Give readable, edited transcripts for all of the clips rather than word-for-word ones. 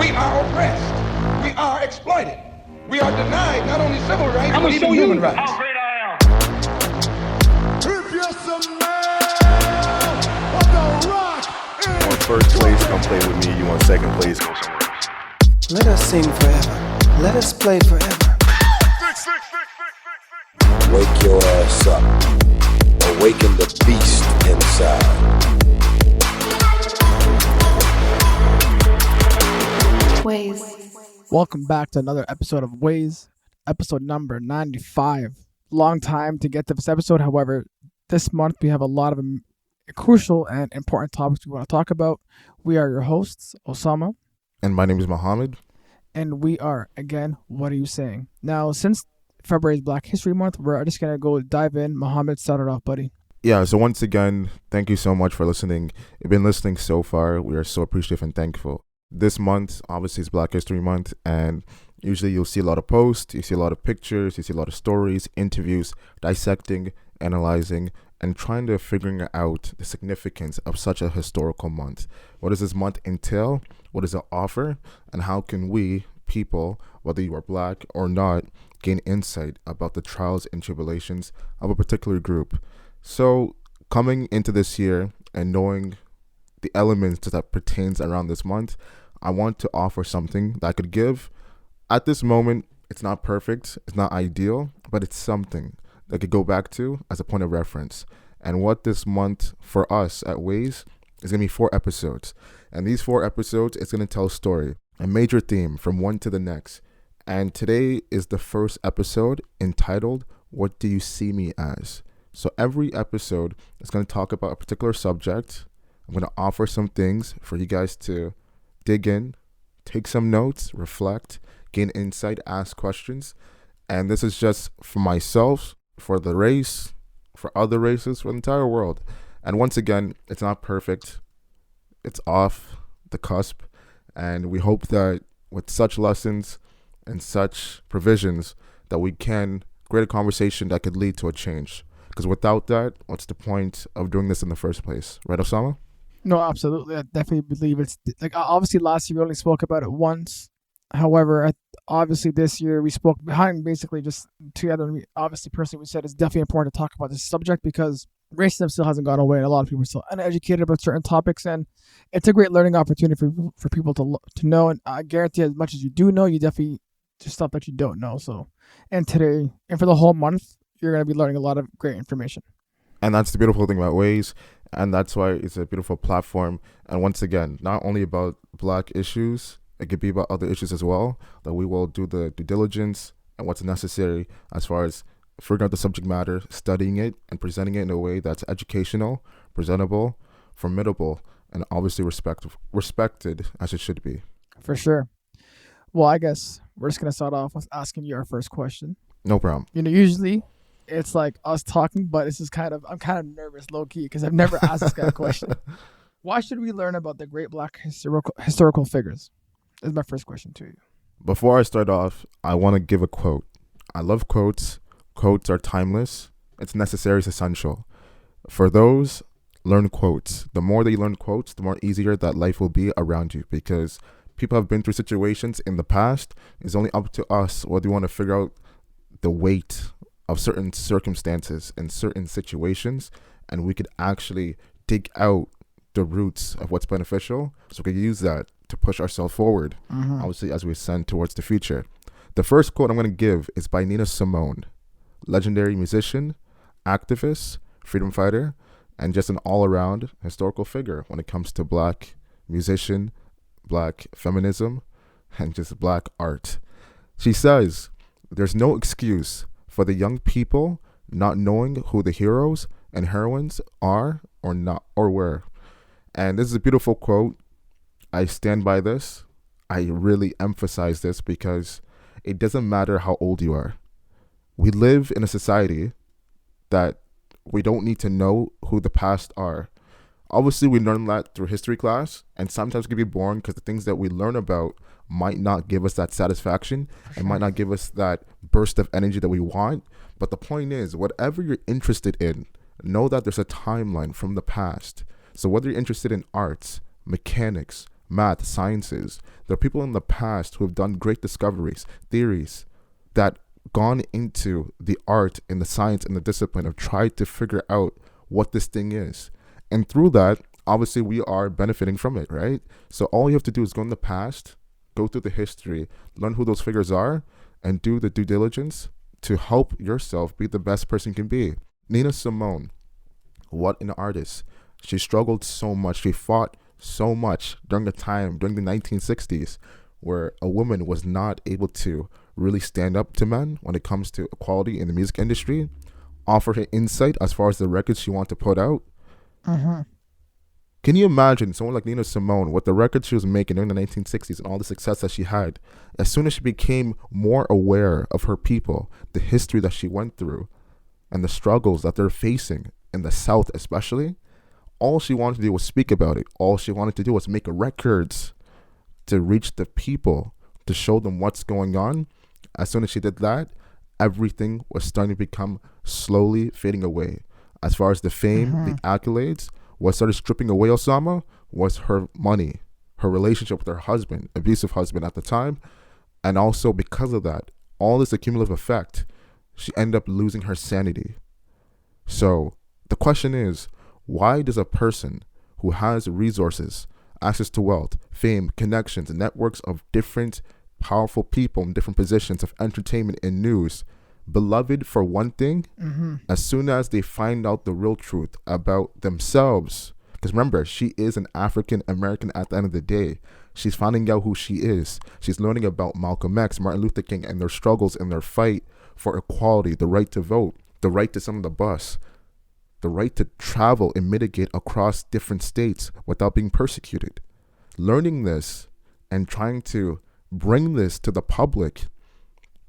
We are oppressed. We are exploited. We are denied not only civil rights, but even human rights. How great I am. If you're some man of the rock, You want first place, come play with me. You want second place, go somewhere else. Let us sing forever. Let us play forever. Wake your ass up. Awaken the beast inside. Ways. Welcome back to another episode of Ways, episode number 95. Long time to get to this episode. However, this month we have a lot of crucial and important topics we want to talk about. We are your hosts, Osama. And my name is Mohammed. And we are, again, What Are You Saying? Now, since February is Black History Month, we're just going to go dive in. Mohammed, start it off, buddy. Yeah, so once again, thank you so much for listening. You've been listening so far. We are so appreciative and thankful. This month, obviously, is Black History Month, and usually you'll see a lot of posts, you see a lot of pictures, you see a lot of stories, interviews, dissecting, analyzing, and trying to figuring out the significance of such a historical month. What does this month entail? What does it offer? And how can we, people, whether you are Black or not, gain insight about the trials and tribulations of a particular group? So coming into this year and knowing the elements that pertains around this month, I want to offer something that I could give. At this moment, it's not perfect, it's not ideal, but it's something that I could go back to as a point of reference. And what this month for us at Ways is going to be 4 episodes. And these 4 episodes, it's going to tell a story, a major theme from one to the next. And today is the first episode entitled, What Do You See Me As? So every episode is going to talk about a particular subject. I'm going to offer some things for you guys to dig in, take some notes, reflect, gain insight, ask questions. And this is just for myself, for the race, for other races, for the entire world. And once again, it's not perfect. It's off the cusp. And we hope that with such lessons and such provisions that we can create a conversation that could lead to a change. Because without that, what's the point of doing this in the first place? Right, Osama? No, absolutely. I definitely believe it's like obviously last year we only spoke about it once. However, obviously this year we spoke behind basically just together. And obviously, personally, we said it's definitely important to talk about this subject because racism still hasn't gone away, and a lot of people are still uneducated about certain topics. And it's a great learning opportunity for people to know. And I guarantee, as much as you do know, you definitely just stuff that you don't know. So, and today and for the whole month, you're going to be learning a lot of great information. And that's the beautiful thing about Ways. And that's why it's a beautiful platform. And once again, not only about Black issues, it could be about other issues as well, that we will do the due diligence and what's necessary as far as figuring out the subject matter, studying it, and presenting it in a way that's educational, presentable, formidable, and obviously respected as it should be. For sure. Well, I guess we're just going to start off with asking you our first question. No problem. You know, usually it's like us talking, but this is I'm kind of nervous, low key, because I've never asked this guy a question. Why should we learn about the great Black historical figures? Is my first question to you. Before I start off, I want to give a quote. I love quotes. Quotes are timeless. It's necessary. It's essential. For those, learn quotes. The more that you learn quotes, the more easier that life will be around you, because people have been through situations in the past. It's only up to us whether we want to figure out the weight of certain circumstances and certain situations, and we could actually dig out the roots of what's beneficial, so we could use that to push ourselves forward, obviously, as we ascend towards the future. The first quote I'm going to give is by Nina Simone, legendary musician, activist, freedom fighter, and just an all-around historical figure when it comes to Black musician, Black feminism, and just Black art. She says, "There's no excuse for the young people not knowing who the heroes and heroines are or not or were." And this is a beautiful quote. I stand by this. I really emphasize this because it doesn't matter how old you are. We live in a society that we don't need to know who the past are. Obviously, we learn that through history class, and sometimes it can be boring because the things that we learn about might not give us that satisfaction and might not give us that burst of energy that we want. But the point is, whatever you're interested in, know that there's a timeline from the past. So whether you're interested in arts, mechanics, math, sciences. There are people in the past who have done great discoveries, theories, that gone into the art and the science and the discipline of trying to figure out what this thing is. And through that, obviously we are benefiting from it, right? So all you have to do is go in the past, go through the history, learn who those figures are, and do the due diligence to help yourself be the best person you can be. Nina Simone, what an artist. She struggled so much. She fought so much during the 1960s, where a woman was not able to really stand up to men when it comes to equality in the music industry, offer her insight as far as the records she wanted to put out. Can you imagine someone like Nina Simone, with the records she was making during the 1960s and all the success that she had, as soon as she became more aware of her people, the history that she went through, and the struggles that they're facing in the South especially, all she wanted to do was speak about it. All she wanted to do was make records to reach the people, to show them what's going on. As soon as she did that, everything was starting to become slowly fading away. As far as the fame, the accolades, what started stripping away Osama was her money, her relationship with her husband, abusive husband at the time. And also because of that, all this accumulative effect, she ended up losing her sanity. So the question is, why does a person who has resources, access to wealth, fame, connections, and networks of different powerful people in different positions of entertainment and news, beloved for one thing, as soon as they find out the real truth about themselves, because remember, she is an African American at the end of the day. She's finding out who she is. She's learning about Malcolm X, Martin Luther King, and their struggles and their fight for equality, the right to vote, the right to sit on the bus, the right to travel and mitigate across different states without being persecuted. Learning this and trying to bring this to the public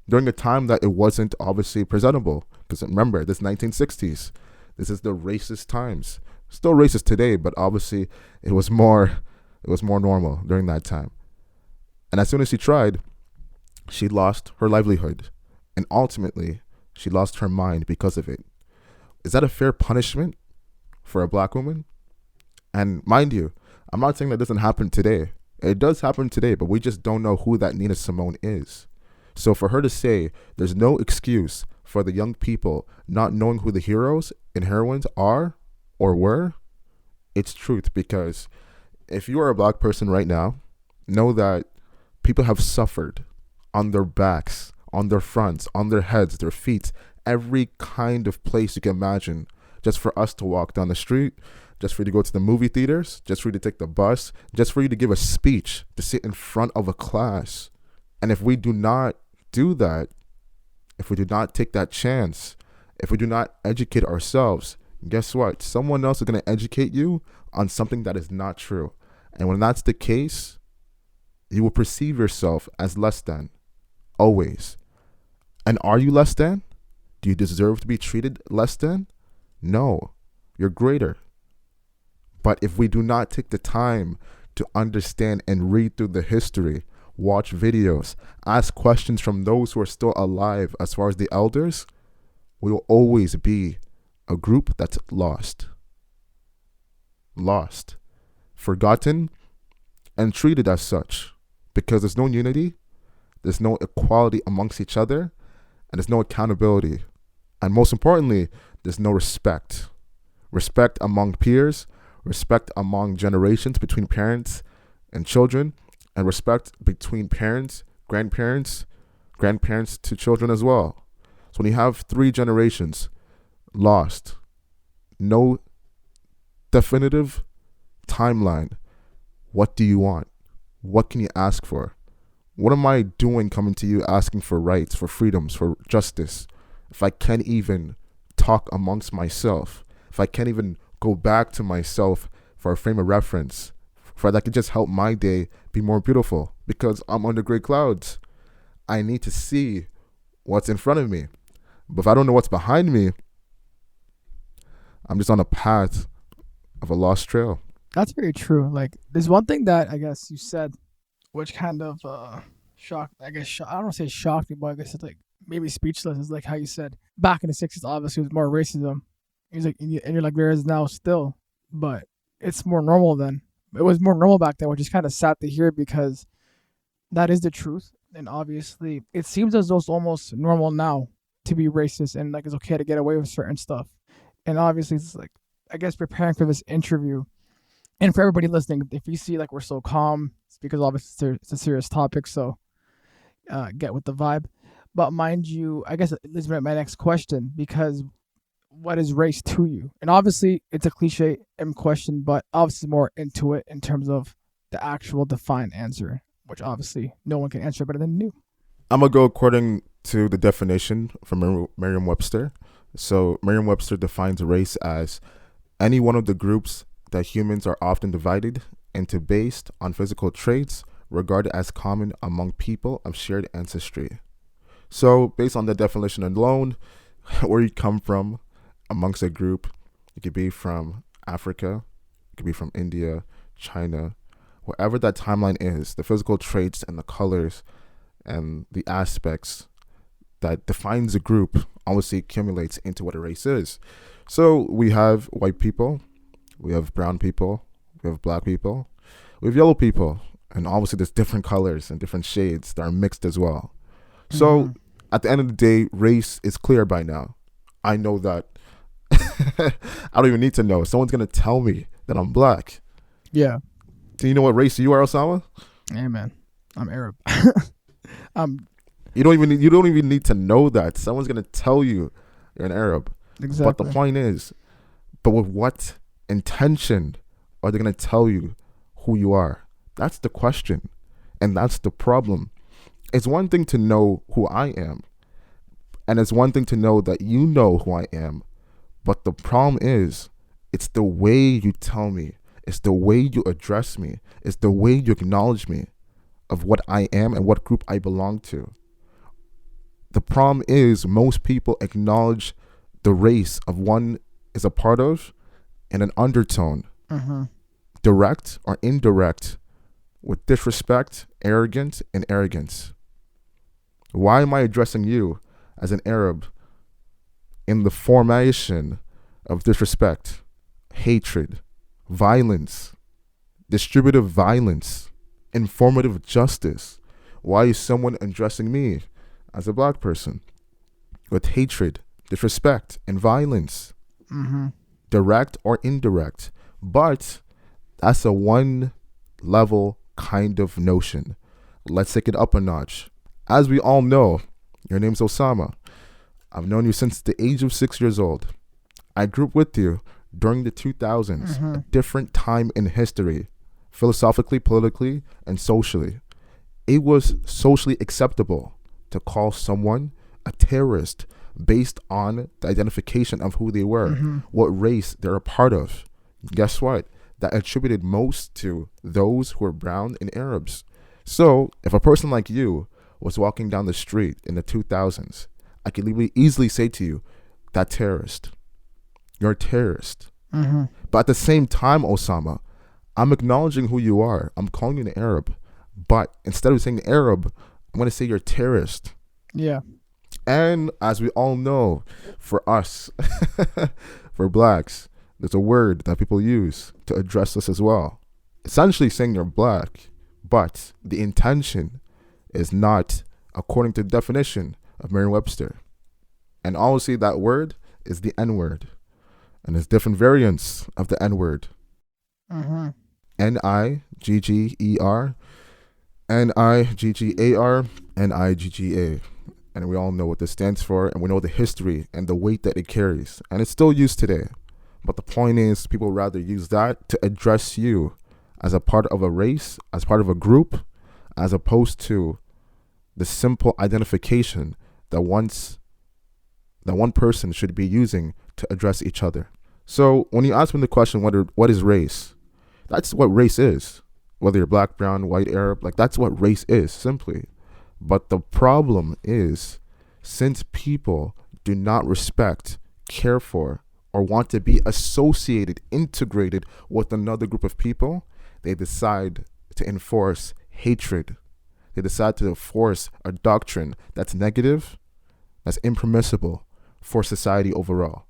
during a time that it wasn't obviously presentable. Because remember, this 1960s, this is the racist times. Still racist today, but obviously it was more normal during that time. And as soon as she tried, she lost her livelihood. And ultimately, she lost her mind because of it. Is that a fair punishment for a black woman? And mind you, I'm not saying that doesn't happen today. It does happen today, but we just don't know who that Nina Simone is. So for her to say there's no excuse for the young people not knowing who the heroes and heroines are or were, it's truth. Because if you are a black person right now, know that people have suffered on their backs, on their fronts, on their heads, their feet, every kind of place you can imagine, just for us to walk down the street, just for you to go to the movie theaters, just for you to take the bus, just for you to give a speech, to sit in front of a class. And if we do not do that, if we do not take that chance, if we do not educate ourselves, guess what? Someone else is going to educate you on something that is not true. And when that's the case, you will perceive yourself as less than, always. And are you less than? Do you deserve to be treated less than? No, you're greater. But if we do not take the time to understand and read through the history, watch videos, ask questions from those who are still alive as far as the elders, we will always be a group that's lost, forgotten, and treated as such, because there's no unity, there's no equality amongst each other, and there's no accountability. And most importantly, there's no respect. Respect among peers, respect among generations between parents and children, and respect between parents, grandparents to children as well. So when you have 3 generations lost, no definitive timeline, what do you want? What can you ask for? What am I doing coming to you asking for rights, for freedoms, for justice, if I can't even talk amongst myself, if I can't even go back to myself for a frame of reference, for that could just help my day be more beautiful? Because I'm under gray clouds. I need to see what's in front of me. But if I don't know what's behind me, I'm just on a path of a lost trail. That's very true. Like, there's one thing that I guess you said, which kind of shocked. I don't want to say shocked me, but I guess it's like maybe speechless. Is like how you said back in the 60s, obviously, it was more racism. He's like, and you're like, there is now still, but it's more normal then. it was more normal back then, which is kind of sad to hear because that is the truth. And obviously, it seems as though it's almost normal now to be racist and like it's okay to get away with certain stuff. And obviously, it's like, I guess, preparing for this interview and for everybody listening, if you see like we're so calm, it's because obviously it's a serious topic. So get with the vibe. But mind you, I guess it leads me to my next question because what is race to you? And obviously, it's a cliche question, but obviously more into it in terms of the actual defined answer, which obviously no one can answer better than you. I'm going to go according to the definition from Merriam-Webster. So Merriam-Webster defines race as any one of the groups that humans are often divided into based on physical traits regarded as common among people of shared ancestry. So based on the definition alone, where you come from amongst a group, it could be from Africa, it could be from India, China, wherever that timeline is, the physical traits and the colors and the aspects that defines a group obviously accumulates into what a race is. So we have white people, we have brown people, we have black people, we have yellow people, and obviously there's different colors and different shades that are mixed as well. So at the end of the day, race is clear by now. I know that. I don't even need to know. Someone's going to tell me that I'm black. Yeah. Do you know what race you are, Osama? Yeah, man. I'm Arab. You don't even need to know that. Someone's going to tell you you're an Arab. Exactly. But the point is, but with what intention are they going to tell you who you are? That's the question. And that's the problem. It's one thing to know who I am. And it's one thing to know that you know who I am. But the problem is, it's the way you tell me. It's the way you address me. It's the way you acknowledge me of what I am and what group I belong to. The problem is most people acknowledge the race of one is a part of in an undertone, direct or indirect, with disrespect, arrogance, and arrogance. Why am I addressing you as an Arab in the formation of disrespect, hatred, violence, distributive violence, informative justice? Why is someone addressing me as a black person with hatred, disrespect, and violence? Direct or indirect. But that's a one level kind of notion. Let's take it up a notch. As we all know, your name's Osama. I've known you since the age of 6 years old. I grew up with you during the 2000s, a different time in history, philosophically, politically, and socially. It was socially acceptable to call someone a terrorist based on the identification of who they were, what race they're a part of. Guess what? That attributed most to those who are brown and Arabs. So if a person like you was walking down the street in the 2000s, I could easily say to you, that terrorist. You're a terrorist. But at the same time, Osama, I'm acknowledging who you are. I'm calling you an Arab. But instead of saying Arab, I'm going to say you're a terrorist. Yeah. And as we all know, for us, for blacks, there's a word that people use to address us as well. Essentially saying you're black, but the intention is not according to the definition of Merriam-Webster. And obviously that word is the N-word. And there's different variants of the N-word. N-I-G-G-E-R, N-I-G-G-A-R, N-I-G-G-A. And we all know what this stands for, and we know the history and the weight that it carries. And it's still used today. But the point is, people rather use that to address you as a part of a race, as part of a group, as opposed to the simple identification that one person should be using to address each other. So when you ask me the question, what is race? That's what race is. Whether you're black, brown, white, Arab, like that's what race is, simply. But the problem is, since people do not respect, care for, or want to be associated, integrated with another group of people, they decide to enforce hatred. They decide to enforce a doctrine that's negative, that's impermissible for society overall.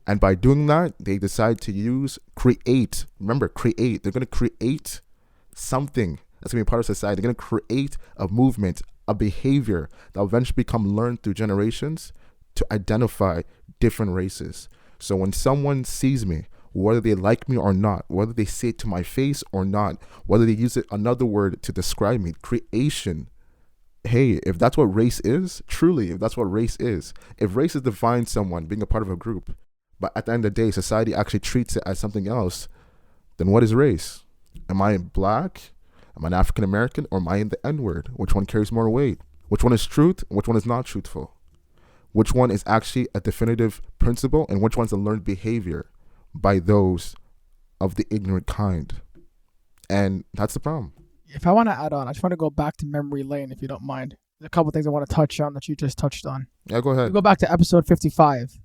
And by doing that, they decide to create. Remember, create. They're going to create something that's going to be part of society. They're going to create a movement, a behavior that will eventually become learned through generations to identify different races. So when someone sees me, whether they like me or not, whether they say it to my face or not, whether they use another word to describe me, creation. Hey, if that's what race is, truly, if that's what race is, if race is define someone being a part of a group, but at the end of the day, society actually treats it as something else, then what is race? Am I black? Am I an African American? Or am I in the N-word? Which one carries more weight? Which one is truth? Which one is not truthful? Which one is actually a definitive principle? And which one's a learned behavior by those of the ignorant kind? And that's the problem. If I want to add on, I just want to go back to memory lane, if you don't mind. There's a couple things I want to touch on that you just touched on. Yeah, go ahead. We go back to episode 55.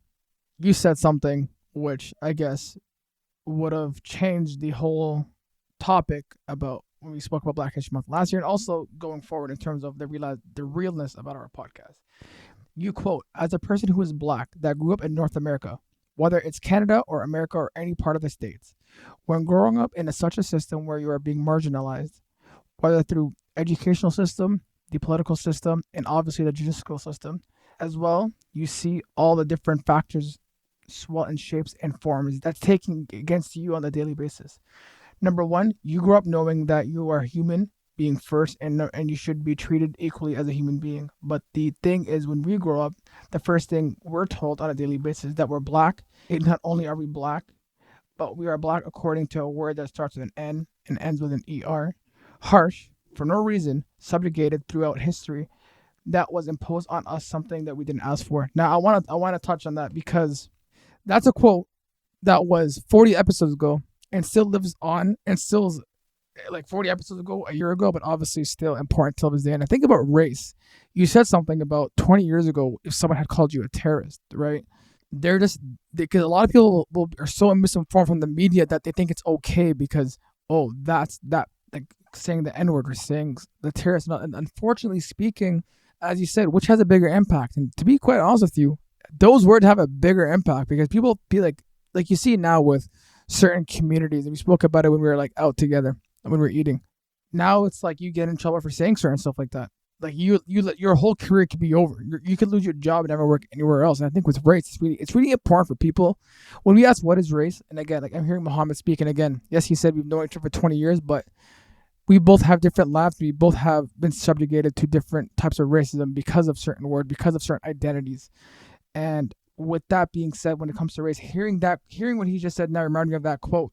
You said something which I guess would have changed the whole topic about when we spoke about Black History Month last year, and also going forward in terms of the realness about our podcast. You quote, "As a person who is black that grew up in North America, whether it's Canada or America or any part of the States, when growing up in such a system where you are being marginalized, whether through educational system, the political system, and obviously the judicial system, as well, you see all the different factors, swell and shapes and forms that's taking against you on a daily basis. Number one, you grew up knowing that you are human being first and you should be treated equally as a human being. But the thing is, when we grow up, the first thing we're told on a daily basis is that we're black. And not only are we black, but we are black according to a word that starts with an N and ends with an ER. Harsh, for no reason, subjugated throughout history, that was imposed on us, something that we didn't ask for. Now, I want to touch on that because that's a quote that was 40 episodes ago and still lives on, and still like 40 episodes ago, a year ago, but obviously still important till this day. And I think about race. You said something about 20 years ago, if someone had called you a terrorist, right? Because a lot of people are so misinformed from the media that they think it's okay because, oh, that's that, like saying the N-word or saying the terrorist. And unfortunately speaking, as you said, which has a bigger impact? And to be quite honest with you, those words have a bigger impact because people be like you see now with certain communities, and we spoke about it when we were like out together, when we were eating. Now it's like you get in trouble for saying certain stuff like that. Like your whole career could be over. You could lose your job and never work anywhere else. And I think with race, it's really important for people. When we ask what is race, and again, like I'm hearing Muhammad speaking again. Yes, he said we've known each other for 20 years, but we both have different lives. We both have been subjugated to different types of racism because of certain words, because of certain identities. And with that being said, when it comes to race, hearing what he just said now reminded me of that quote.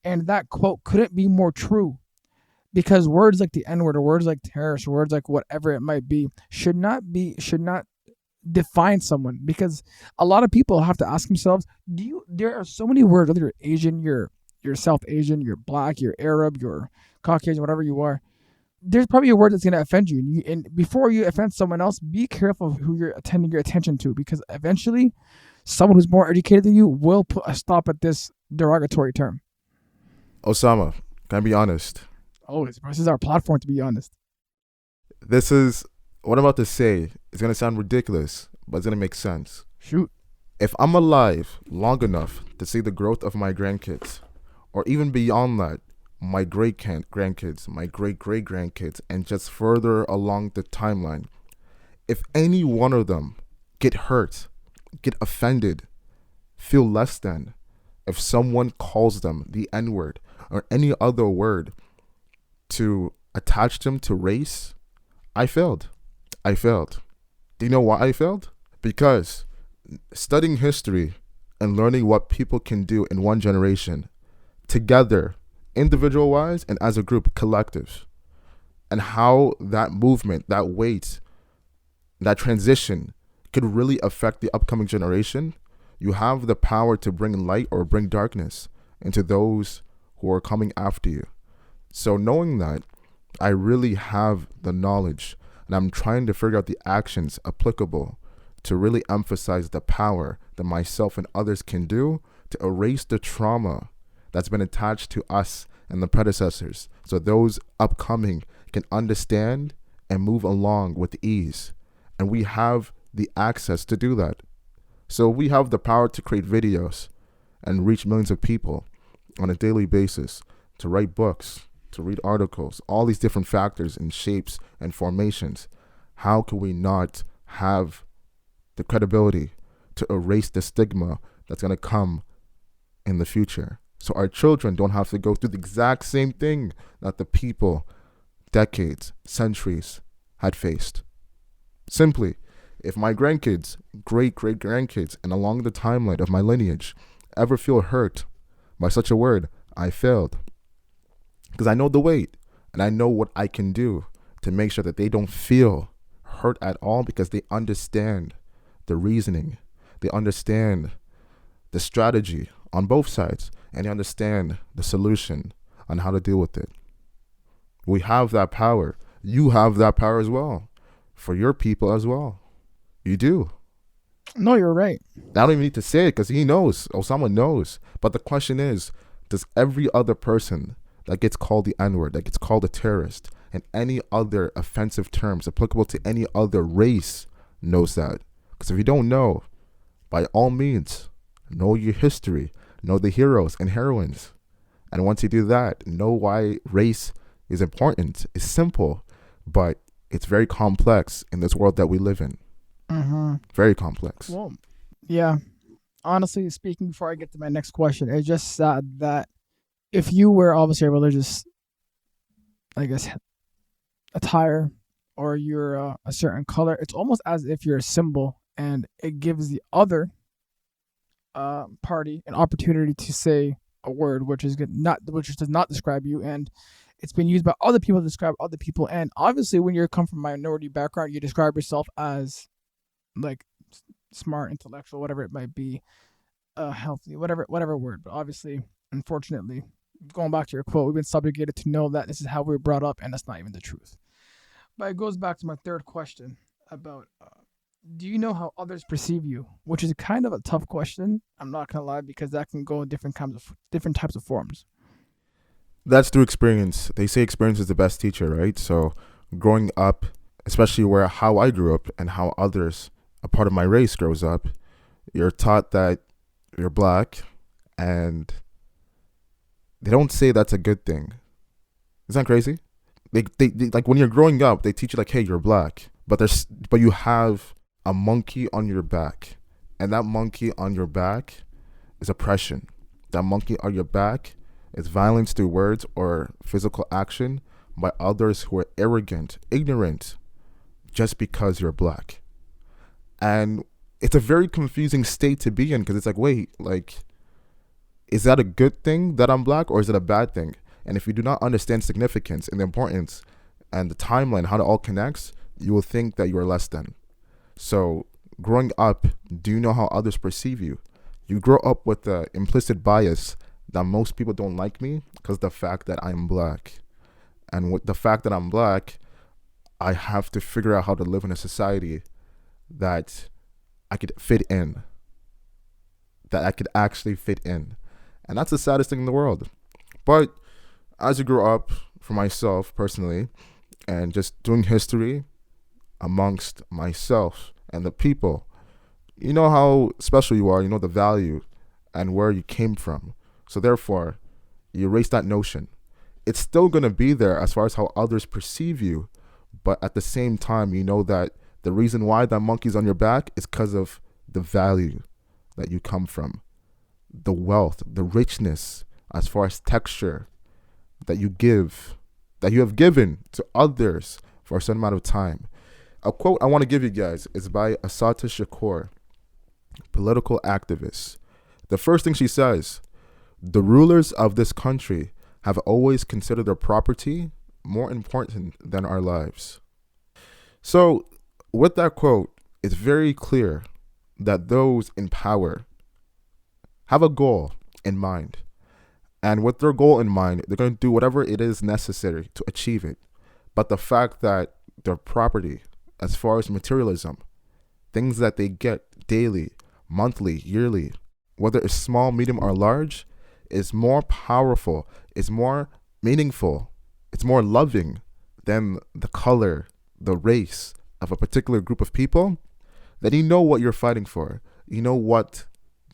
And that quote couldn't be more true, because words like the N-word or words like terrorist or words like whatever it might be should not define someone. Because a lot of people have to ask themselves, there are so many words, whether you're Asian, you're South Asian, you're black, you're Arab, you're Caucasian, whatever you are, there's probably a word that's going to offend you. And before you offend someone else, be careful of who you're attending your attention to, because eventually someone who's more educated than you will put a stop at this derogatory term. Osama, can I be honest? Always, bro. This is our platform to be honest. This is what I'm about to say. It's going to sound ridiculous, but it's going to make sense. Shoot. If I'm alive long enough to see the growth of my grandkids, or even beyond that, my great-grandkids, my great-great-grandkids, and just further along the timeline, if any one of them get hurt, get offended, feel less than, if someone calls them the N-word or any other word to attach them to race, I failed. Do you know why I failed? Because studying history and learning what people can do in one generation, together, individual-wise and as a group, collective, and how that movement, that weight, that transition could really affect the upcoming generation, you have the power to bring light or bring darkness into those who are coming after you. So knowing that, I really have the knowledge, and I'm trying to figure out the actions applicable to really emphasize the power that myself and others can do to erase the trauma that's been attached to us and the predecessors, so those upcoming can understand and move along with ease. And we have the access to do that. So we have the power to create videos and reach millions of people on a daily basis, to write books, to read articles, all these different factors and shapes and formations. How can we not have the credibility to erase the stigma that's going to come in the future? So our children don't have to go through the exact same thing that the people decades, centuries had faced. Simply, if my grandkids, great-great-grandkids, and along the timeline of my lineage ever feel hurt by such a word, I failed. Because I know the weight, and I know what I can do to make sure that they don't feel hurt at all, because they understand the reasoning. They understand the strategy on both sides, and they understand the solution on how to deal with it. We have that power. You have that power as well, for your people as well. You do. No, you're right. I don't even need to say it because he knows. Osama knows. But the question is, does every other person that gets called the N-word, that gets called a terrorist, and any other offensive terms applicable to any other race knows that? Because if you don't know, by all means, know your history, know the heroes and heroines. And once you do that, know why race is important. It's simple, but it's very complex in this world that we live in. Mm-hmm. Very complex. Well, yeah. Honestly speaking, before I get to my next question, it's just sad that if you wear obviously a religious, I guess, attire, or you're a certain color, it's almost as if you're a symbol, and it gives the other party an opportunity to say a word which does not describe you, and it's been used by other people to describe other people. And obviously, when you come from a minority background, you describe yourself as like smart, intellectual, whatever it might be, healthy, whatever word. But obviously, unfortunately, going back to your quote, we've been subjugated to know that this is how we were brought up, and that's not even the truth. But it goes back to my third question about do you know how others perceive you, which is kind of a tough question. I'm not gonna lie, because that can go in different types of forms. That's through experience. They say experience is the best teacher, right? So growing up, especially how I grew up and how others, a part of my race, grows up, you're taught that you're black, and they don't say that's a good thing. Isn't that crazy? They like, when you're growing up, they teach you like, hey, you're black, but you have a monkey on your back, and that monkey on your back is oppression. That monkey on your back is violence through words or physical action by others who are arrogant, ignorant, just because you're black. And it's a very confusing state to be in, because it's like, wait, like, is that a good thing that I'm black, or is it a bad thing? And if you do not understand significance and the importance and the timeline, how it all connects, you will think that you are less than. So growing up, do you know how others perceive you? You grow up with the implicit bias that most people don't like me because of the fact that I'm black. And with the fact that I'm black, I have to figure out how to live in a society that I could fit in, that I could actually fit in. And that's the saddest thing in the world. But as you grow up, for myself personally, and just doing history amongst myself and the people, you know how special you are, you know the value and where you came from. So therefore, you erase that notion. It's still going to be there as far as how others perceive you, but at the same time, you know that the reason why that monkey's on your back is because of the value that you come from, the wealth, the richness, as far as texture that you have given to others for a certain amount of time. A quote I want to give you guys is by Assata Shakur, political activist. The first thing she says, the rulers of this country have always considered their property more important than our lives. So with that quote, it's very clear that those in power have a goal in mind. And with their goal in mind, they're going to do whatever it is necessary to achieve it. But the fact that their property, as far as materialism, things that they get daily, monthly, yearly, whether it's small, medium, or large, is more powerful, is more meaningful, it's more loving than the color, the race of a particular group of people, then you know what you're fighting for. You know what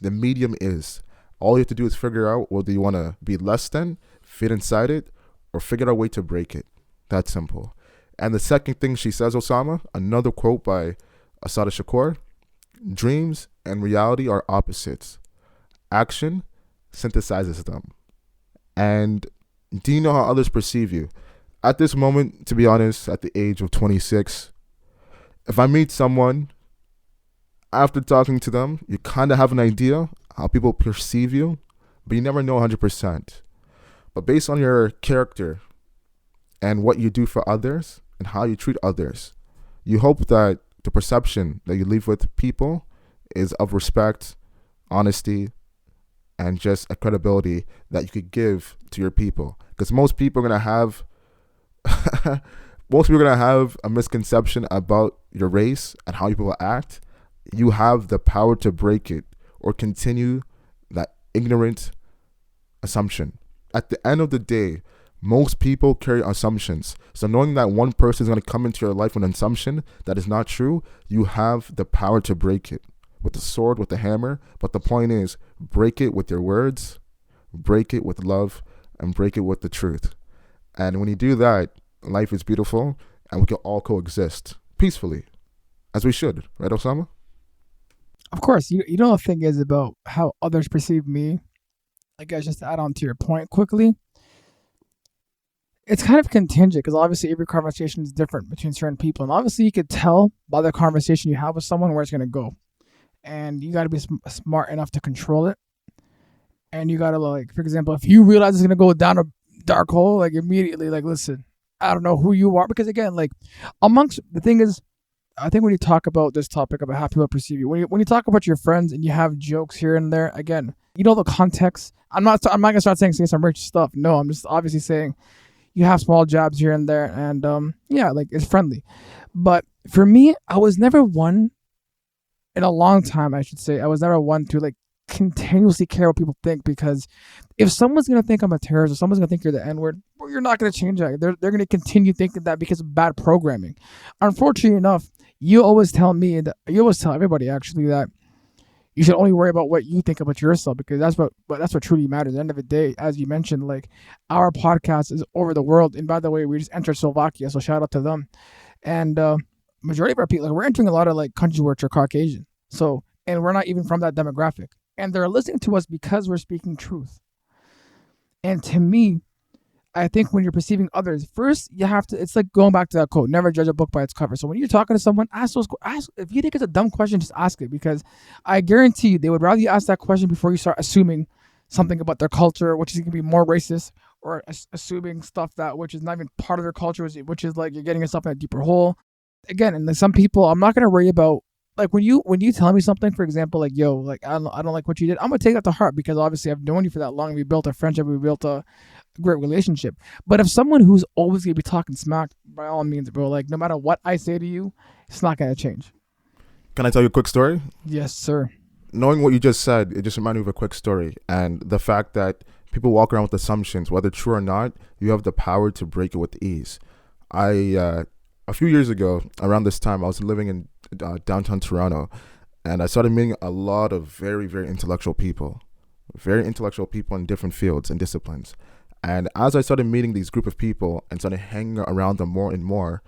the medium is. All you have to do is figure out whether you want to be less than, fit inside it, or figure out a way to break it. That's simple. And the second thing she says, Osama, another quote by Asada Shakur, dreams and reality are opposites. Action synthesizes them. And do you know how others perceive you? At this moment, to be honest, at the age of 26, if I meet someone, after talking to them, you kind of have an idea how people perceive you, but you never know 100%. But based on your character and what you do for others and how you treat others, you hope that the perception that you leave with people is of respect, honesty, and just a credibility that you could give to your people. Because most people are going to have a misconception about your race and how people act. You have the power to break it or continue that ignorant assumption. At the end of the day, most people carry assumptions. So knowing that one person is going to come into your life with an assumption that is not true, you have the power to break it with the sword, with the hammer. But the point is, break it with your words, break it with love, and break it with the truth. And when you do that, life is beautiful and we can all coexist peacefully, as we should. Right, Osama? Of course, you know the thing is about how others perceive me. I guess just to add on to your point quickly, it's kind of contingent because obviously every conversation is different between certain people, and obviously you could tell by the conversation you have with someone where it's going to go, and you got to be smart enough to control it. And you got to, like, for example, if you realize it's going to go down a dark hole, like immediately, like, listen, I don't know who you are, because again, like, amongst the thing is, I think when you talk about this topic about how people perceive you, when you talk about your friends and you have jokes here and there, again, you know the context. I'm not gonna start saying some rich stuff. No, I'm just obviously saying you have small jabs here and there, and yeah, like, it's friendly. But for me, I was never one in a long time, I should say. I was never one to like continuously care what people think, because if someone's gonna think I'm a terrorist or someone's gonna think you're the N-word, well, you're not gonna change that. They're gonna continue thinking that because of bad programming. Unfortunately enough, you always tell me that, you always tell everybody actually, that you should only worry about what you think about yourself, because that's what truly matters. At the end of the day, as you mentioned, like, our podcast is over the world. And by the way, we just entered Slovakia, so shout out to them. And majority of our people, like, we're entering a lot of like countries which are Caucasian. So, and we're not even from that demographic. And they're listening to us because we're speaking truth. And to me, I think when you're perceiving others, first you have to, it's like going back to that quote, never judge a book by its cover. So when you're talking to someone, ask if you think it's a dumb question, just ask it, because I guarantee you they would rather you ask that question before you start assuming something about their culture, which is going to be more racist, or assuming stuff that which is not even part of their culture, which is like you're getting yourself in a deeper hole. Again, and some people, I'm not going to worry about, like, when you tell me something, for example, like, yo, like, I don't like what you did, I'm going to take that to heart, because obviously I've known you for that long. We built a friendship. We built a great relationship. But if someone who's always going to be talking smack, by all means, bro, like, no matter what I say to you, it's not going to change. Can I tell you a quick story? Yes, sir. Knowing what you just said, it just reminded me of a quick story. And the fact that people walk around with assumptions, whether true or not, you have the power to break it with ease. A few years ago, around this time, I was living in downtown Toronto, and I started meeting a lot of very, very intellectual people in different fields and disciplines. And as I started meeting these group of people and started hanging around them more and more,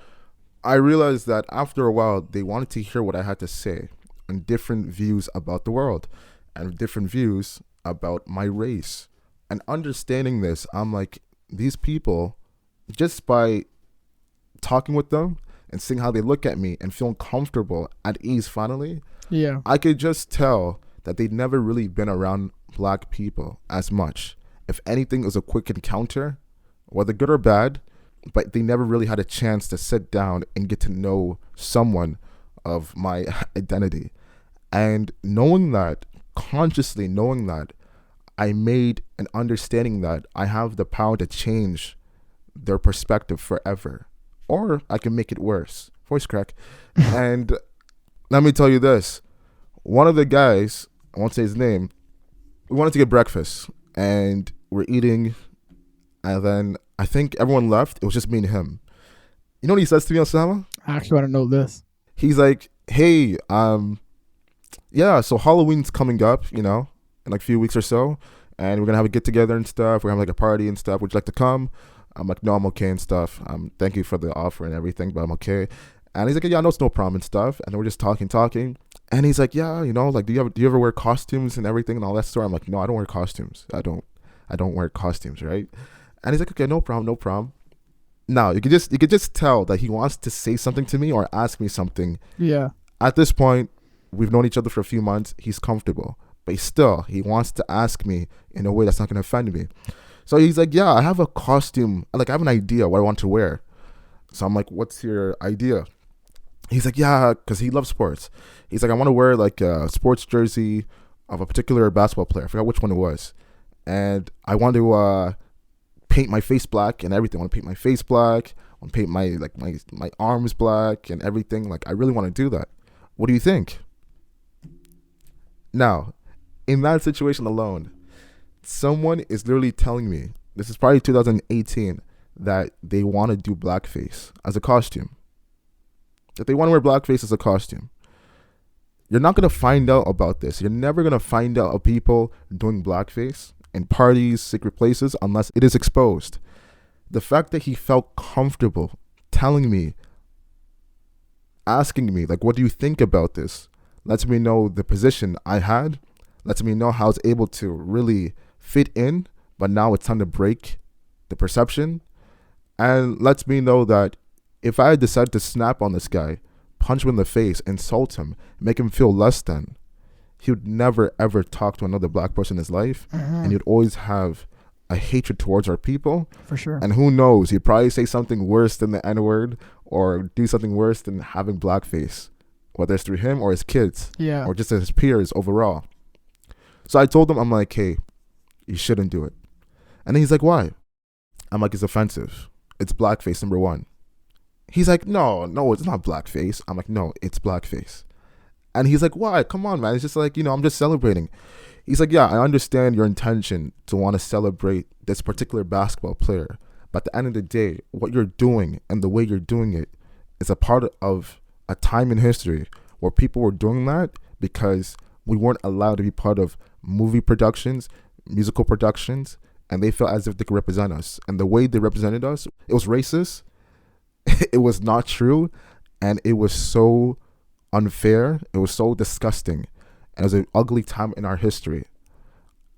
I realized that after a while, they wanted to hear what I had to say and different views about the world and different views about my race. And understanding this, I'm like, these people, just by talking with them and seeing how they look at me and feeling comfortable, at ease finally, Yeah. I could just tell that they'd never really been around black people as much. If anything, it was a quick encounter, whether good or bad, but they never really had a chance to sit down and get to know someone of my identity. And knowing that, consciously knowing that, I made an understanding that I have the power to change their perspective forever. Or I can make it worse. Voice crack. And let me tell you this. One of the guys, I won't say his name, we wanted to get breakfast. And we're eating. And then I think everyone left. It was just me and him. You know what he says to me, Osama? I actually want to know this. He's like, hey, yeah, so Halloween's coming up, in like a few weeks or so, and we're gonna have a get together and stuff. We're gonna have like a party and stuff. Would you like to come? I'm like, no, I'm okay and stuff. Thank you for the offer and everything, but I'm okay. And he's like, yeah, no, it's no problem and stuff. And we're just talking. And he's like, yeah, like, do you ever wear costumes and everything and all that stuff? I'm like, no, I don't wear costumes. I don't wear costumes, right? And he's like, okay, no problem. Now you could just tell that he wants to say something to me or ask me something. Yeah. At this point, we've known each other for a few months. He's comfortable, but he wants to ask me in a way that's not going to offend me. So he's like, yeah, I have a costume. Like, I have an idea what I want to wear. So I'm like, what's your idea? He's like, yeah, because he loves sports. He's like, I want to wear like a sports jersey of a particular basketball player. I forgot which one it was. And I want to paint my face black and everything. I want to paint my face black. I want to paint my arms black and everything. Like, I really want to do that. What do you think? Now, in that situation alone, someone is literally telling me, this is probably 2018, that they want to do blackface as a costume. That they want to wear blackface as a costume. You're not going to find out about this. You're never going to find out of people doing blackface in parties, secret places, unless it is exposed. The fact that he felt comfortable telling me, asking me, like, what do you think about this? Lets me know the position I had. Lets me know how I was able to really fit in, but now it's time to break the perception. And lets me know that if I decide to snap on this guy, punch him in the face, insult him, make him feel less than, he would never ever talk to another black person in his life. And he'd always have a hatred towards our people. For sure. And who knows, he'd probably say something worse than the N-word or do something worse than having blackface, whether it's through him or his kids, or just his peers overall. So I told him, I'm like, hey, you shouldn't do it. And then he's like, why? I'm like, it's offensive. It's blackface, number one. He's like, no, it's not blackface. I'm like, no, it's blackface. And he's like, why? Come on, man. It's just like, I'm just celebrating. He's like, yeah, I understand your intention to want to celebrate this particular basketball player. But at the end of the day, what you're doing and the way you're doing it is a part of a time in history where people were doing that because we weren't allowed to be part of movie productions, musical productions, and they felt as if they could represent us. And the way they represented us, it was racist. It was not true, and it was so unfair. It was so disgusting, and it was an ugly time in our history.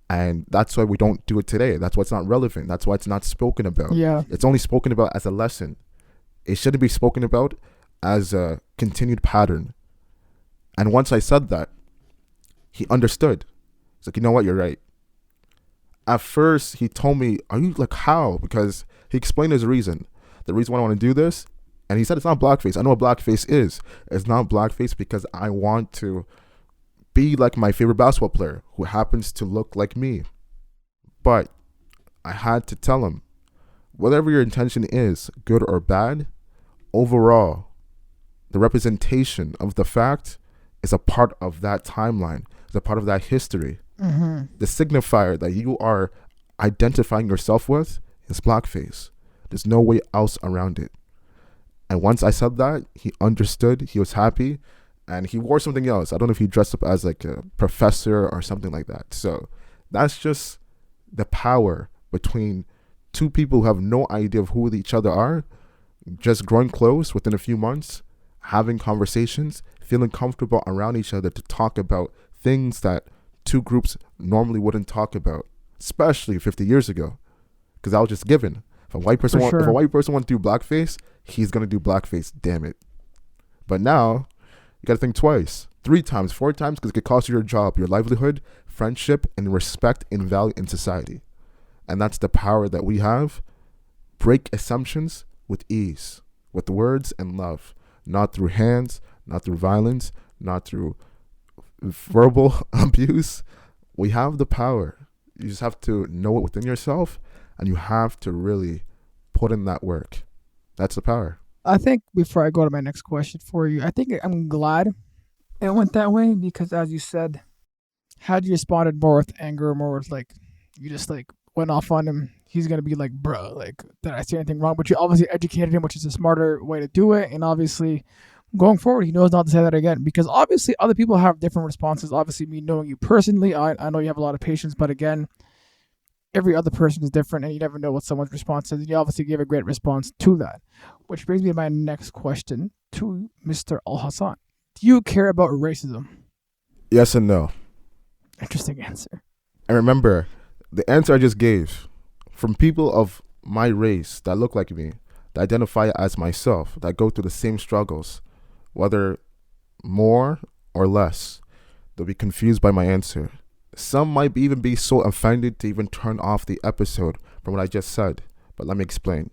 And that's why we don't do it today. That's why it's not relevant. That's why it's not spoken about. Yeah. It's only spoken about as a lesson. It shouldn't be spoken about as a continued pattern. And once I said that, he understood. He's like, you know what? You're right. At first, he told me, are you like, how? Because he explained his reason. The reason why I want to do this, and he said it's not blackface. I know what blackface is. It's not blackface because I want to be like my favorite basketball player who happens to look like me. But I had to tell him, whatever your intention is, good or bad, overall, the representation of the fact is a part of that timeline. It's a part of that history. The signifier that you are identifying yourself with is blackface. There's no way else around it. And once I said that, he understood, he was happy, and he wore something else. I don't know if he dressed up as like a professor or something like that. So that's just the power between two people who have no idea of who each other are, just growing close within a few months, having conversations, feeling comfortable around each other to talk about things that two groups normally wouldn't talk about, especially 50 years ago, because that was just given. If a white person wants to do blackface, he's gonna do blackface. Damn it! But now you gotta think twice, 3 times, 4 times, because it could cost you your job, your livelihood, friendship, and respect and value in society. And that's the power that we have. Break assumptions with ease, with words and love, not through hands, not through violence, not through verbal abuse. We have the power. You just have to know it within yourself, and you have to really put in that work. That's the power. I think before I go to my next question for you, I think I'm glad it went that way because, as you said, had you responded more with anger, more with like, you just like went off on him, he's going to be like, bro, like, did I say anything wrong? But you obviously educated him, which is a smarter way to do it. And obviously, Going forward, he knows not to say that again, because obviously other people have different responses. Obviously, me knowing you personally, I know you have a lot of patience, but again, every other person is different, and you never know what someone's response is. And you obviously gave a great response to that, which brings me to my next question to Mr. Al Hassan. Do you care about racism? Yes and no. Interesting answer. And remember, the answer I just gave, from people of my race that look like me, that identify as myself, that go through the same struggles, whether more or less, they'll be confused by my answer. Some might even be so offended to even turn off the episode from what I just said. But let me explain.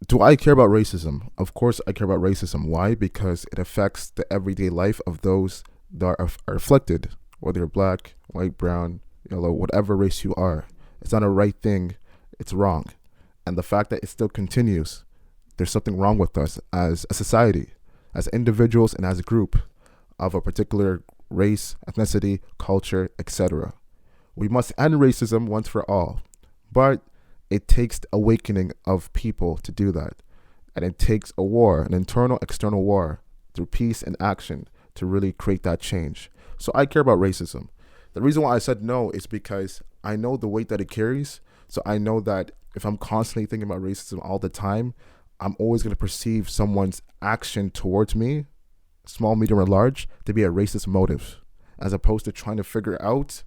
Do I care about racism? Of course I care about racism. Why? Because it affects the everyday life of those that are afflicted, whether you're black, white, brown, yellow, whatever race you are. It's not a right thing. It's wrong. And the fact that it still continues, there's something wrong with us as a society, as individuals, and as a group of a particular race, ethnicity, culture, etc. We must end racism once for all. But it takes the awakening of people to do that. And it takes a war, an internal, external war, through peace and action to really create that change. So I care about racism. The reason why I said no is because I know the weight that it carries. So I know that if I'm constantly thinking about racism all the time, I'm always going to perceive someone's action towards me, small, medium, or large, to be a racist motive, as opposed to trying to figure out,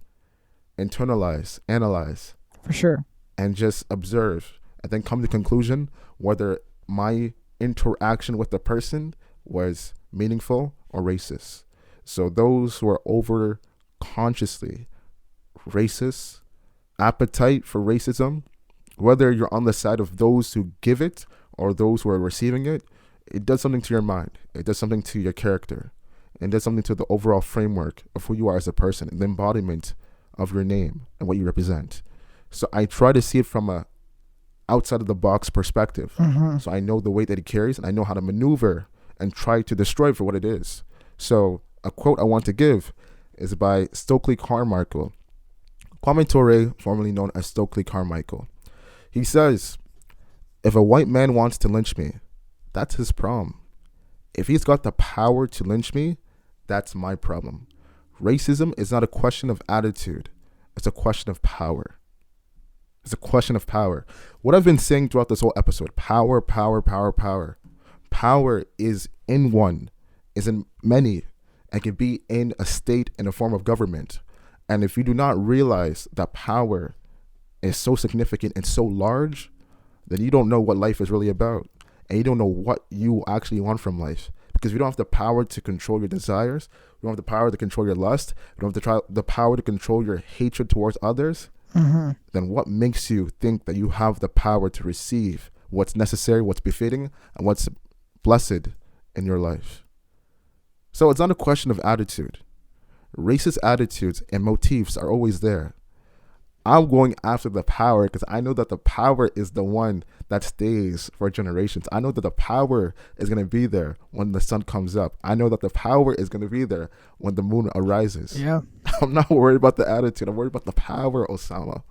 internalize, analyze. For sure. And just observe and then come to the conclusion whether my interaction with the person was meaningful or racist. So those who are over consciously racist, appetite for racism, whether you're on the side of those who give it or those who are receiving it, it does something to your mind. It does something to your character. It does something to the overall framework of who you are as a person, and the embodiment of your name and what you represent. So I try to see it from a outside of the box perspective. So I know the weight that it carries, and I know how to maneuver and try to destroy it for what it is. So a quote I want to give is by Stokely Carmichael, Kwame Ture, formerly known as Stokely Carmichael. He says, "If a white man wants to lynch me, that's his problem. If he's got the power to lynch me, that's my problem. Racism is not a question of attitude. It's a question of power." It's a question of power. What I've been saying throughout this whole episode, power, power, power, power. Power is in one, is in many, and can be in a state in a form of government. And if you do not realize that power is so significant and so large, then you don't know what life is really about. And you don't know what you actually want from life. Because if you don't have the power to control your desires, you don't have the power to control your lust, you don't have the power to control your hatred towards others, then what makes you think that you have the power to receive what's necessary, what's befitting, and what's blessed in your life? So it's not a question of attitude. Racist attitudes and motifs are always there. I'm going after the power because I know that the power is the one that stays for generations. I know that the power is going to be there when the sun comes up. I know that the power is going to be there when the moon arises. Yeah. I'm not worried about the attitude. I'm worried about the power, Osama.